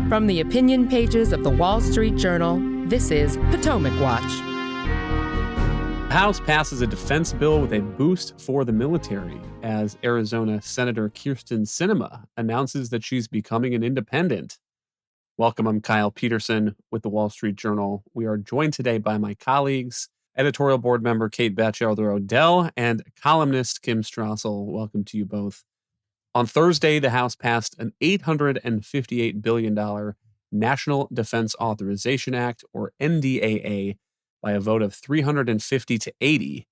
From the opinion pages of the Wall Street Journal, this is Potomac Watch. The House passes a defense bill with a boost for the military as Arizona Senator Kyrsten Sinema announces that she's becoming an independent. Welcome, I'm Kyle Peterson with the Wall Street Journal. We are joined today by my colleagues, editorial board member Kate Batchelder-Odell and columnist Kim Strassel. Welcome to you both. On Thursday, the House passed an $858 billion National Defense Authorization Act, or NDAA, by a vote of 350 to 80.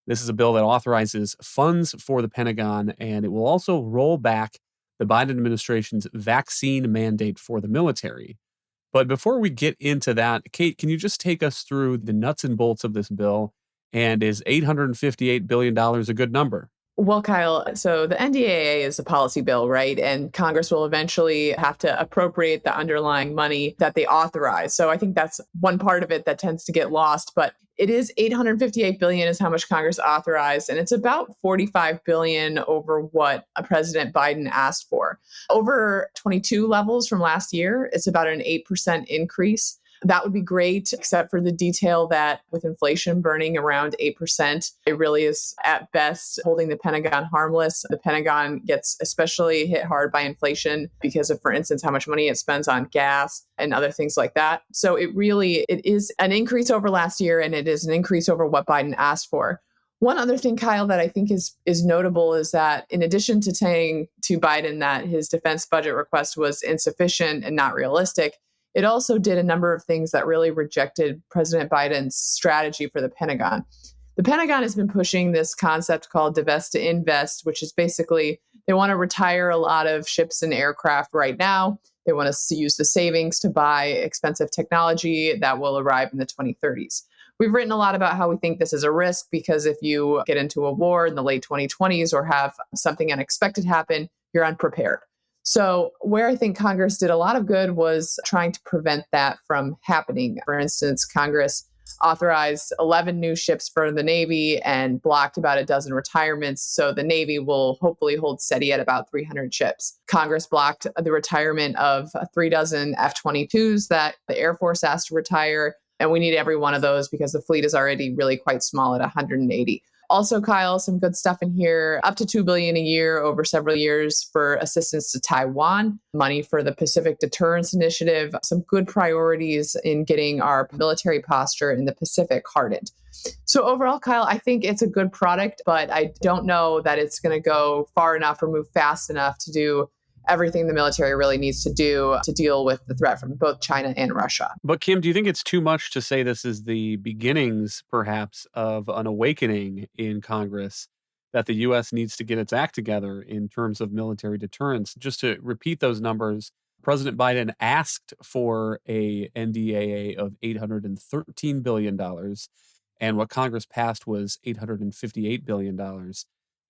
This is a bill that authorizes funds for the Pentagon, and it will also roll back the Biden administration's vaccine mandate for the military. But before we get into that, Kate, can you just take us through the nuts and bolts of this bill? And is $858 billion a good number? Well, Kyle, so the NDAA is a policy bill, right? And Congress will eventually have to appropriate the underlying money that they authorize. So I think that's one part of it that tends to get lost. But it is $858 billion is how much Congress authorized. And it's about $45 billion over what President Biden asked for. Over 22 levels from last year, it's about an 8% increase. That would be great, except for the detail that with inflation burning around 8%, it really is at best holding the Pentagon harmless. The Pentagon gets especially hit hard by inflation because of, for instance, how much money it spends on gas and other things like that. So it is an increase over last year, and it is an increase over what Biden asked for. One other thing, Kyle, that I think is notable is that in addition to saying to Biden that his defense budget request was insufficient and not realistic, it also did a number of things that really rejected President Biden's strategy for the Pentagon. The Pentagon has been pushing this concept called divest to invest, which is basically they want to retire a lot of ships and aircraft right now. They want to use the savings to buy expensive technology that will arrive in the 2030s. We've written a lot about how we think this is a risk because if you get into a war in the late 2020s or have something unexpected happen, you're unprepared. So where I think Congress did a lot of good was trying to prevent that from happening. For instance, Congress authorized 11 new ships for the Navy and blocked about a dozen retirements. So the Navy will hopefully hold steady at about 300 ships. Congress blocked the retirement of 3 dozen F-22s that the Air Force asked to retire. And we need every one of those because the fleet is already really quite small at 180. Also, Kyle, some good stuff in here, up to $2 billion a year over several years for assistance to Taiwan, money for the Pacific Deterrence Initiative, some good priorities in getting our military posture in the Pacific hardened. So overall, Kyle, I think it's a good product, but I don't know that it's going to go far enough or move fast enough to do everything the military really needs to do to deal with the threat from both China and Russia. But Kim, do you think it's too much to say this is the beginnings, perhaps, of an awakening in Congress that the U.S. needs to get its act together in terms of military deterrence? Just to repeat those numbers, President Biden asked for a NDAA of $813 billion, and what Congress passed was $858 billion.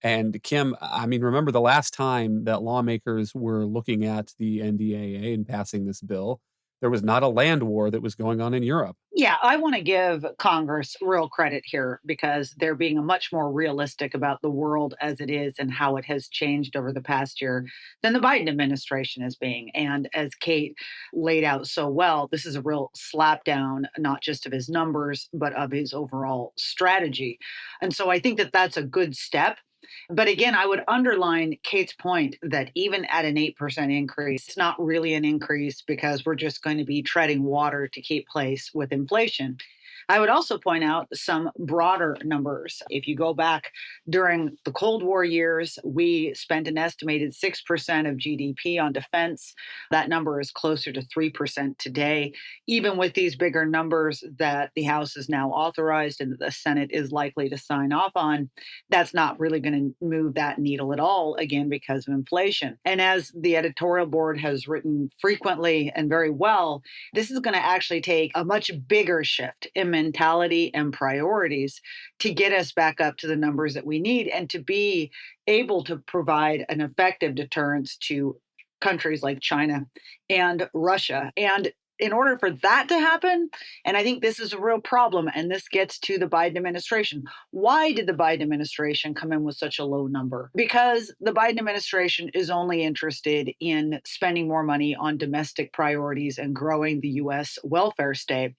And Kim, I mean, remember the last time that lawmakers were looking at the NDAA and passing this bill, there was not a land war that was going on in Europe. Yeah, I want to give Congress real credit here because they're being much more realistic about the world as it is and how it has changed over the past year than the Biden administration is being. And as Kate laid out so well, this is a real slap down, not just of his numbers, but of his overall strategy. And so I think that that's a good step. But again, I would underline Kate's point that even at an 8% increase, it's not really an increase because we're just going to be treading water to keep pace with inflation. I would also point out some broader numbers. If you go back during the Cold War years, we spent an estimated 6% of GDP on defense. That number is closer to 3% today. Even with these bigger numbers that the House has now authorized and the Senate is likely to sign off on, that's not really going to move that needle at all, again, because of inflation. And as the editorial board has written frequently and very well, this is going to actually take a much bigger shift in mentality and priorities to get us back up to the numbers that we need and to be able to provide an effective deterrence to countries like China and Russia. And in order for that to happen, and I think this is a real problem, and this gets to the Biden administration. Why did the Biden administration come in with such a low number? Because the Biden administration is only interested in spending more money on domestic priorities and growing the U.S. welfare state.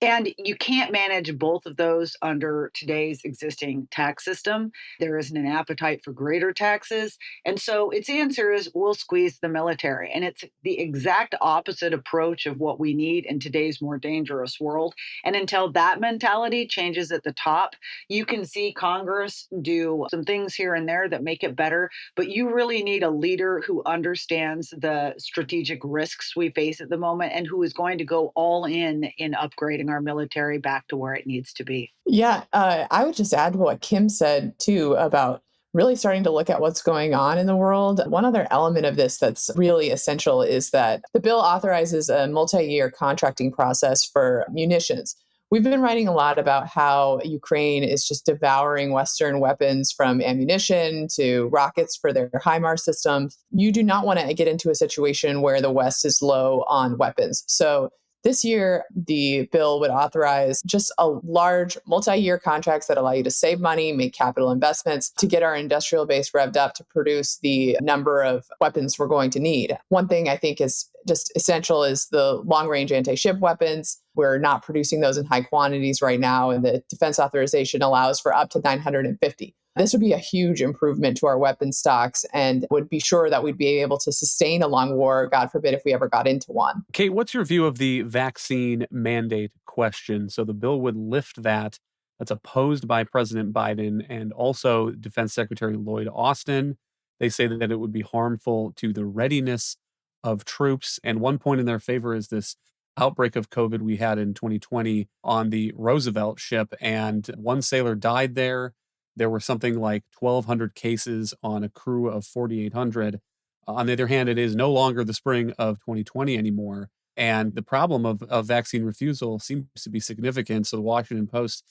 And you can't manage both of those under today's existing tax system. There isn't an appetite for greater taxes. And so its answer is we'll squeeze the military. And it's the exact opposite approach of what we need in today's more dangerous world. And until that mentality changes at the top, you can see Congress do some things here and there that make it better. But you really need a leader who understands the strategic risks we face at the moment and who is going to go all in upgrading our military back to where it needs to be. Yeah, I would just add what Kim said too about really starting to look at what's going on in the world. One other element of this that's really essential is that the bill authorizes a multi-year contracting process for munitions. We've been writing a lot about how Ukraine is just devouring Western weapons, from ammunition to rockets for their HIMARS systems. You do not want to get into a situation where the West is low on weapons. So this year, the bill would authorize just a large multi-year contracts that allow you to save money, make capital investments to get our industrial base revved up to produce the number of weapons we're going to need. One thing I think is just essential is the long-range anti-ship weapons. We're not producing those in high quantities right now, and the defense authorization allows for up to 950. This would be a huge improvement to our weapon stocks and would be sure that we'd be able to sustain a long war, God forbid, if we ever got into one. Kate, what's your view of the vaccine mandate question? So the bill would lift that. That's opposed by President Biden and also Defense Secretary Lloyd Austin. They say that it would be harmful to the readiness of troops. And one point in their favor is this outbreak of COVID we had in 2020 on the Roosevelt ship, and one sailor died there. There were something like 1,200 cases on a crew of 4,800. On the other hand, it is no longer the spring of 2020 anymore. And the problem of vaccine refusal seems to be significant. So the Washington Post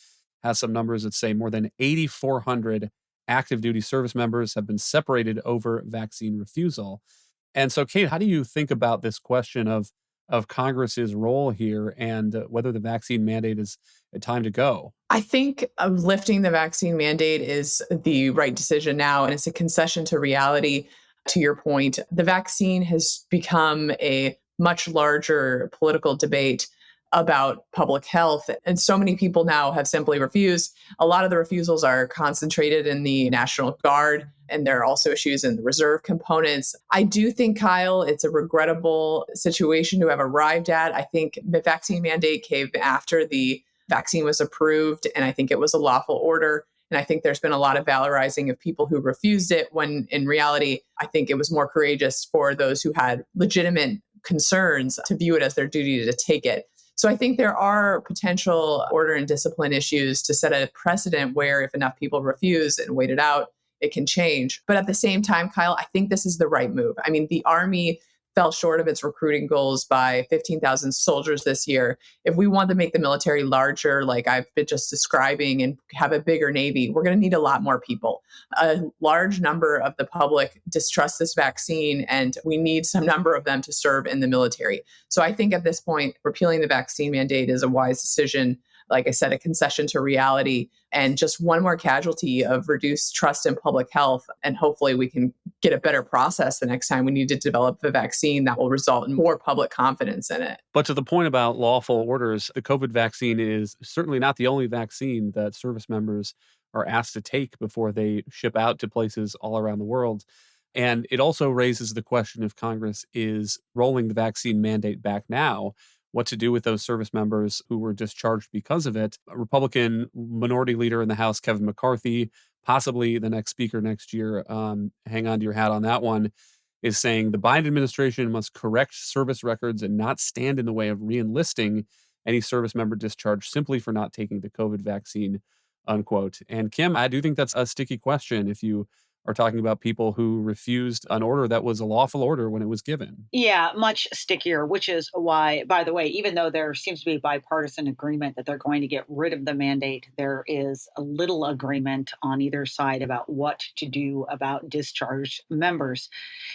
has some numbers that say more than 8,400 active duty service members have been separated over vaccine refusal. And so, Kate, how do you think about this question of Congress's role here and whether the vaccine mandate is a time to go? I think lifting the vaccine mandate is the right decision now, and it's a concession to reality. To your point, the vaccine has become a much larger political debate about public health, and so many people now have simply refused. A lot of the refusals are concentrated in the National Guard, and there are also issues in the reserve components. I do think, Kyle, it's a regrettable situation to have arrived at. I think the vaccine mandate came after the vaccine was approved, and I think it was a lawful order. And I think there's been a lot of valorizing of people who refused it, when in reality, I think it was more courageous for those who had legitimate concerns to view it as their duty to take it. So I think there are potential order and discipline issues to set a precedent where if enough people refuse and wait it out, it can change. But at the same time, Kyle, I think this is the right move. I mean, the Army fell short of its recruiting goals by 15,000 soldiers this year. If we want to make the military larger, like I've been just describing, and have a bigger Navy, we're going to need a lot more people. A large number of the public distrust this vaccine, and we need some number of them to serve in the military. So I think at this point, repealing the vaccine mandate is a wise decision. Like I said, a concession to reality, and just one more casualty of reduced trust in public health. And hopefully we can get a better process the next time we need to develop a vaccine that will result in more public confidence in it. But to the point about lawful orders, the COVID vaccine is certainly not the only vaccine that service members are asked to take before they ship out to places all around the world. And it also raises the question, if Congress is rolling the vaccine mandate back now, what to do with those service members who were discharged because of it. A Republican minority leader in the House, Kevin McCarthy, possibly the next speaker next year, hang on to your hat on that one, is saying the Biden administration must correct service records and not stand in the way of re-enlisting any service member discharged simply for not taking the COVID vaccine, unquote. And Kim, I do think that's a sticky question if you are talking about people who refused an order that was a lawful order when it was given. Yeah, much stickier, which is why, by the way, even though there seems to be bipartisan agreement that they're going to get rid of the mandate, there is a little agreement on either side about what to do about discharged members.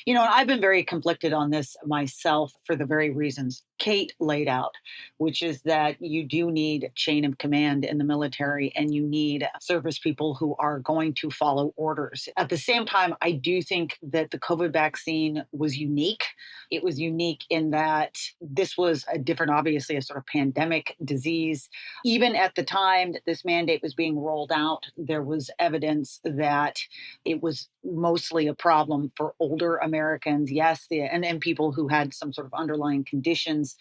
You know, and I've been very conflicted on this myself for the very reasons Kate laid out, which is that you do need chain of command in the military and you need service people who are going to follow orders. At the same time, I do think that the COVID vaccine was unique. It was unique in that this was a different, obviously, a sort of pandemic disease. Even at the time that this mandate was being rolled out, there was evidence that it was mostly a problem for older Americans, yes, and people who had some sort of underlying conditions.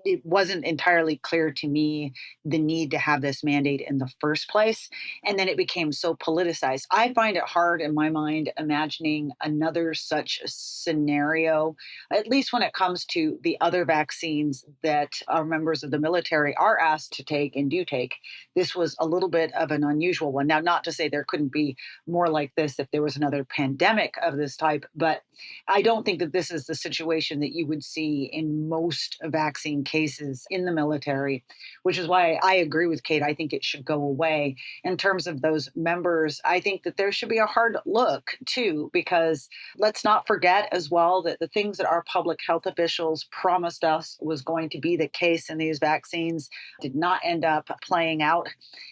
It wasn't entirely clear to me the need to have this mandate in the first place. And then it became so politicized. I find it hard in my mind imagining another such scenario, at least when it comes to the other vaccines that our members of the military are asked to take and do take. This was a little bit of an unusual one. Now, not to say there couldn't be more like this if there was another pandemic of this type, but I don't think that this is the situation that you would see in most vaccine cases in the military, which is why I agree with Kate. I think it should go away. In terms of those members, I think that there should be a hard look too, because let's not forget as well that the things that our public health officials promised us was going to be the case in these vaccines did not end up playing out.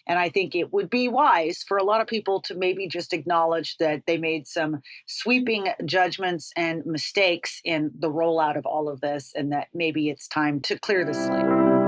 And I think it would be wise for a lot of people to maybe just acknowledge that they made some sweeping judgments and mistakes in the rollout of all of this, and that maybe it's time to clear the slate.